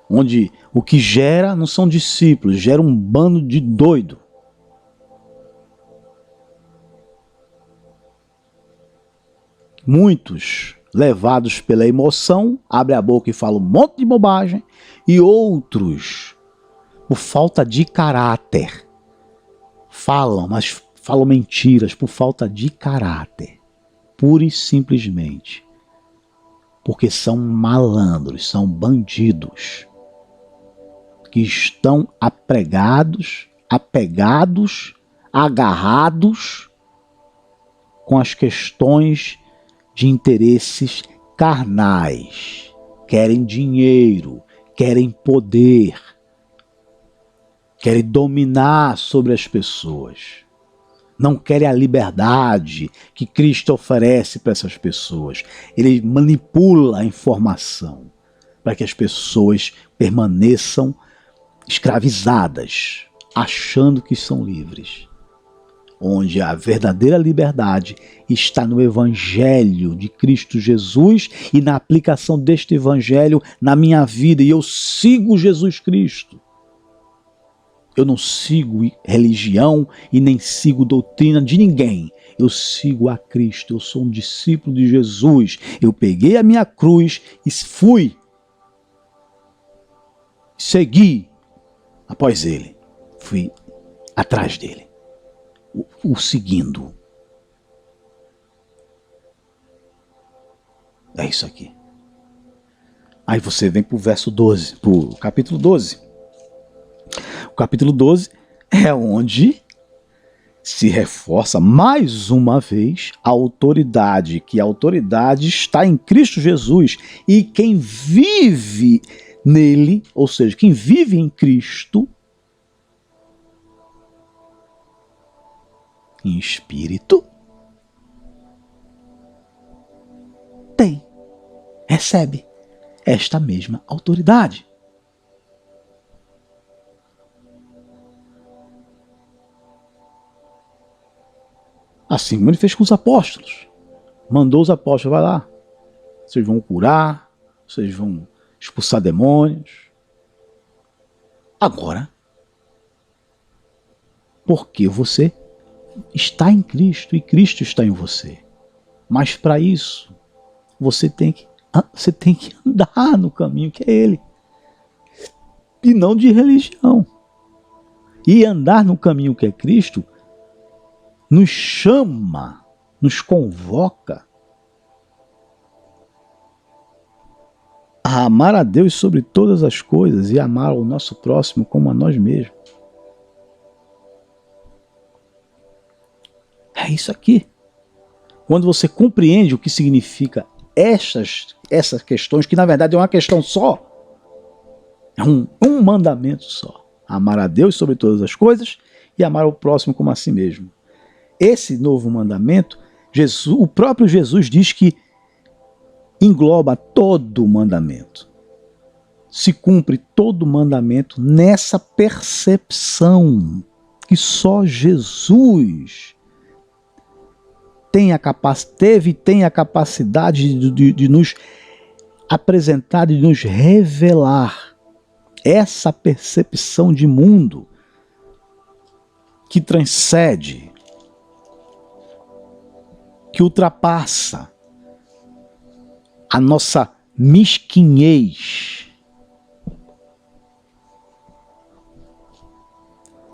Onde o que gera não são discípulos, gera um bando de doido. Muitos, levados pela emoção, abrem a boca e falam um monte de bobagem, e outros, por falta de caráter, falam, mas falam mentiras por falta de caráter, pura e simplesmente, porque são malandros, são bandidos, que estão apegados, agarrados com as questões de interesses carnais, querem dinheiro, querem poder, querem dominar sobre as pessoas. Não querem a liberdade que Cristo oferece para essas pessoas. Ele manipula a informação para que as pessoas permaneçam escravizadas, achando que são livres. Onde a verdadeira liberdade está no Evangelho de Cristo Jesus e na aplicação deste Evangelho na minha vida. E eu sigo Jesus Cristo. Eu não sigo religião e nem sigo doutrina de ninguém. Eu sigo a Cristo. Eu sou um discípulo de Jesus. Eu peguei a minha cruz e fui. Segui após ele. Fui atrás dele. O seguindo. É isso aqui. Aí você vem para o verso 12, para o capítulo 12. O capítulo 12 é onde se reforça mais uma vez a autoridade, que a autoridade está em Cristo Jesus. E quem vive nele, ou seja, quem vive em Cristo, em espírito, recebe esta mesma autoridade. Assim como ele fez com os apóstolos. Mandou os apóstolos, vai lá. Vocês vão curar, vocês vão expulsar demônios. Agora, porque você está em Cristo e Cristo está em você. Mas para isso, você tem que andar no caminho que é Ele. E não de religião. E andar no caminho que é Cristo nos chama, nos convoca a amar a Deus sobre todas as coisas e amar o nosso próximo como a nós mesmos. É isso aqui. Quando você compreende o que significa essas questões, que na verdade é uma questão só, é um mandamento só. Amar a Deus sobre todas as coisas e amar o próximo como a si mesmo. Esse novo mandamento, o próprio Jesus diz que engloba todo o mandamento. Se cumpre todo o mandamento nessa percepção que só Jesus tem a capacidade de nos apresentar, de nos revelar essa percepção de mundo que transcende, que ultrapassa a nossa mesquinhez,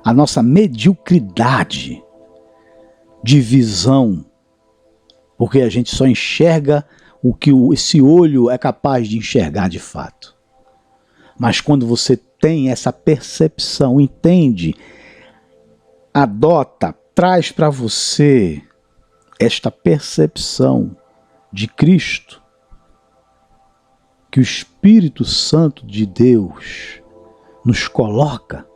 a nossa mediocridade de visão, porque a gente só enxerga o que esse olho é capaz de enxergar de fato. Mas quando você tem essa percepção, entende, adota, traz para você esta percepção de Cristo, que o Espírito Santo de Deus nos coloca,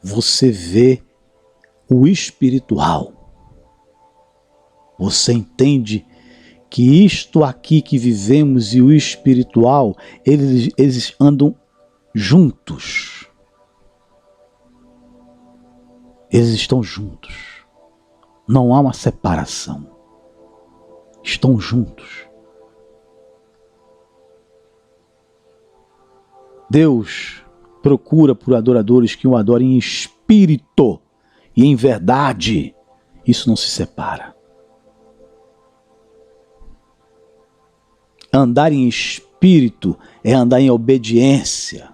você vê o espiritual. Você entende que isto aqui que vivemos e o espiritual, eles andam juntos. Eles estão juntos. Não há uma separação. Estão juntos. Deus procura por adoradores que o adorem em espírito e em verdade. Isso não se separa. Andar em espírito é andar em obediência.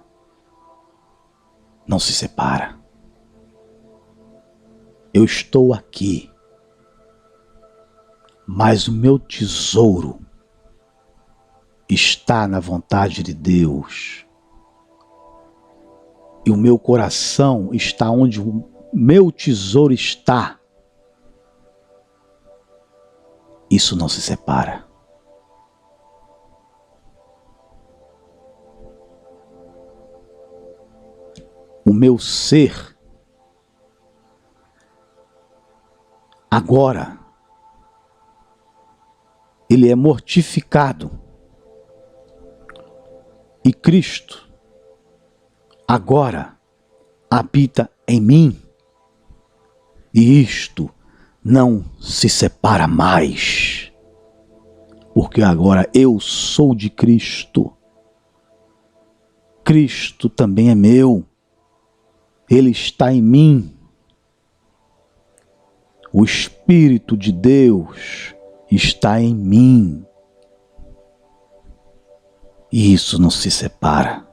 Não se separa. Eu estou aqui, mas o meu tesouro está na vontade de Deus. E o meu coração está onde o meu tesouro está. Isso não se separa. o meu ser, agora, ele é mortificado. E Cristo, agora, habita em mim. E isto não se separa mais. Porque agora eu sou de Cristo. Cristo também é meu. Ele está em mim. O Espírito de Deus está em mim. E isso não se separa.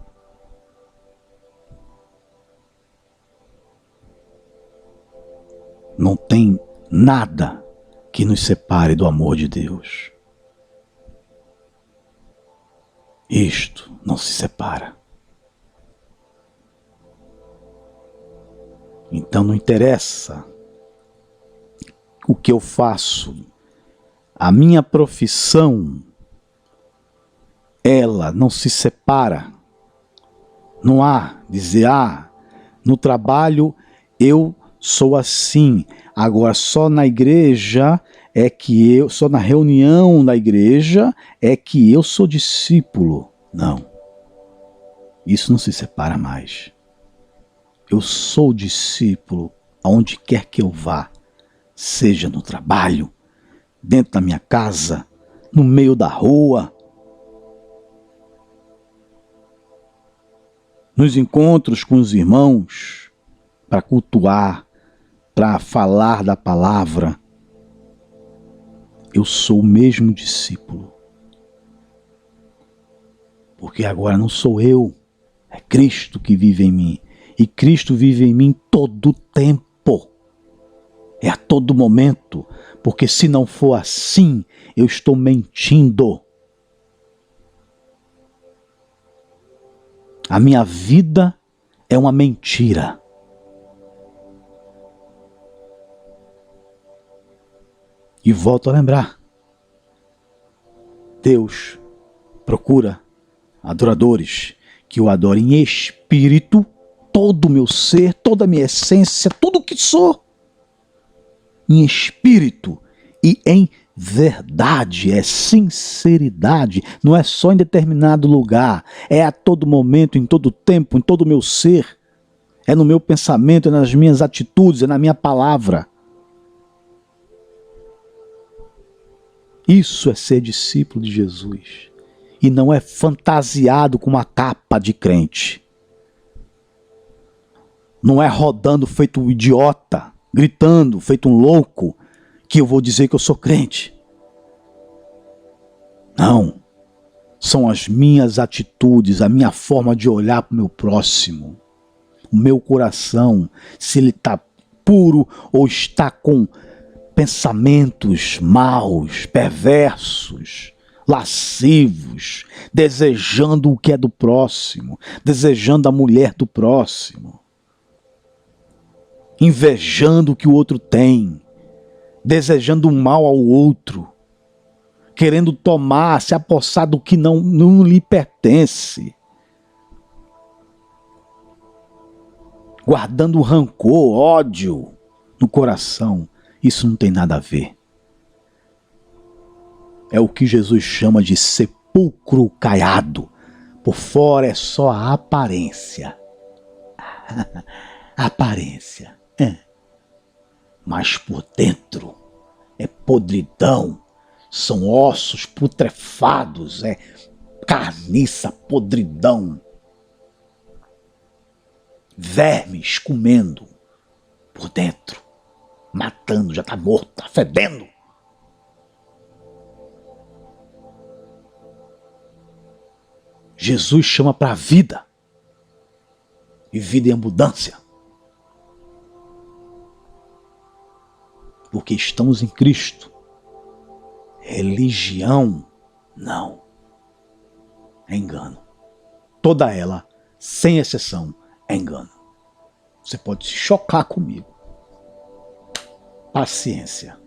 Não tem nada que nos separe do amor de Deus. Isto não se separa. Então não interessa o que eu faço, a minha profissão, ela não se separa. Não há dizer, no trabalho eu sou assim, agora só na igreja é que eu, só na reunião da igreja é que eu sou discípulo. Não, isso não se separa mais. Eu sou discípulo aonde quer que eu vá, seja no trabalho, dentro da minha casa, no meio da rua, nos encontros com os irmãos, para cultuar, para falar da palavra. Eu sou o mesmo discípulo. Porque agora não sou eu, é Cristo que vive em mim. E Cristo vive em mim todo o tempo. É a todo momento. Porque se não for assim, eu estou mentindo. A minha vida é uma mentira. E volto a lembrar. Deus procura adoradores que o adorem em espírito, todo o meu ser, toda a minha essência, tudo o que sou, em espírito e em verdade, é sinceridade, não é só em determinado lugar, é a todo momento, em todo tempo, em todo o meu ser, é no meu pensamento, é nas minhas atitudes, é na minha palavra. Isso é ser discípulo de Jesus. E não é fantasiado com uma capa de crente. Não é rodando feito um idiota, gritando feito um louco, que eu vou dizer que eu sou crente. Não. São as minhas atitudes, a minha forma de olhar para o meu próximo. O meu coração, se ele está puro ou está com pensamentos maus, perversos, lascivos, desejando o que é do próximo, desejando a mulher do próximo, invejando o que o outro tem, desejando o mal ao outro, querendo tomar, se apossar do que não lhe pertence, guardando rancor, ódio no coração. Isso não tem nada a ver. É o que Jesus chama de sepulcro caiado. Por fora é só a aparência. A aparência. Mas por dentro é podridão. São ossos putrefados. É carniça, podridão. Vermes comendo por dentro. Matando, já está morto, está fedendo. Jesus chama para a vida. E vida em abundância. Porque estamos em Cristo. Religião, não. É engano. Toda ela, sem exceção, é engano. Você pode se chocar comigo. Paciência.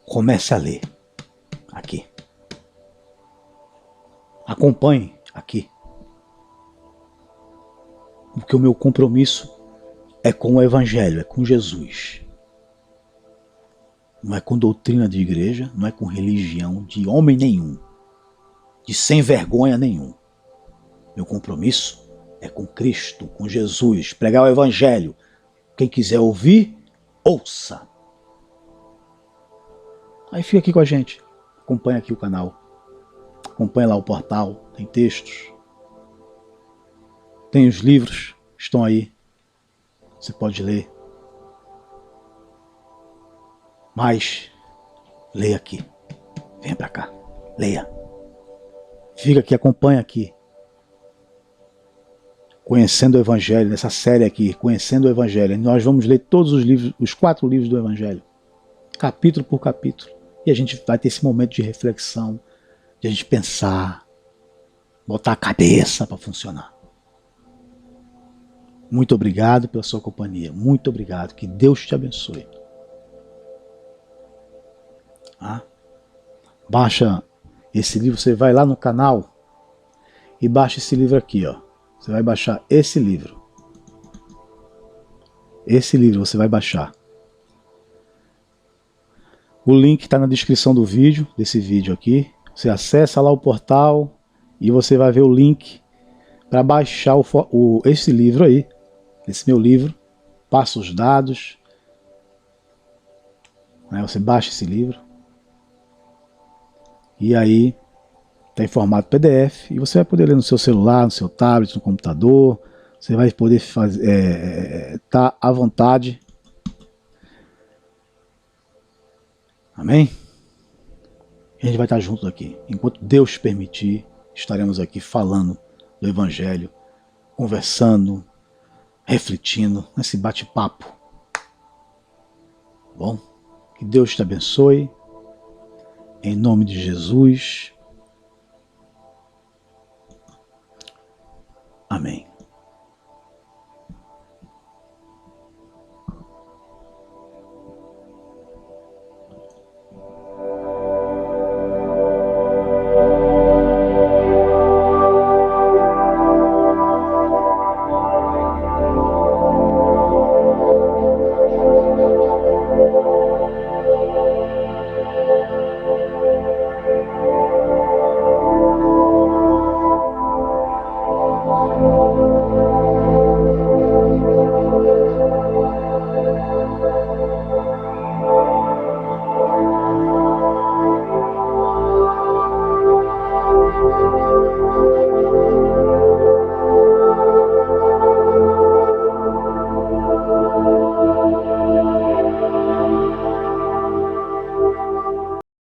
Comece a ler. Aqui. Acompanhe aqui. Porque o meu compromisso é com o Evangelho, é com Jesus. Não é com doutrina de igreja, não é com religião de homem nenhum, de sem vergonha nenhum. Meu compromisso é com Cristo, com Jesus, pregar o Evangelho. Quem quiser ouvir, ouça. Aí fica aqui com a gente, acompanha aqui o canal, acompanha lá o portal, tem textos, tem os livros, estão aí, você pode ler. Mas, leia aqui, venha pra cá, leia. Fica aqui, acompanha aqui. Conhecendo o Evangelho, nessa série aqui, Conhecendo o Evangelho. Nós vamos ler todos os livros, os 4 livros do Evangelho, capítulo por capítulo. E a gente vai ter esse momento de reflexão, de a gente pensar, botar a cabeça para funcionar. Muito obrigado pela sua companhia, muito obrigado, que Deus te abençoe. Baixa esse livro, você vai lá no canal e baixa esse livro aqui, ó. Você vai baixar esse livro. Esse livro você vai baixar. O link está na descrição do vídeo, desse vídeo aqui. Você acessa lá o portal e você vai ver o link para baixar esse livro aí. Esse meu livro. Passa os dados. Aí você baixa esse livro. E aí está em formato PDF. E você vai poder ler no seu celular, no seu tablet, no computador. Você vai poder fazer, tá à vontade. Amém? A gente vai estar juntos aqui. Enquanto Deus permitir, estaremos aqui falando do Evangelho, conversando, refletindo, nesse bate-papo. Bom, que Deus te abençoe. Em nome de Jesus.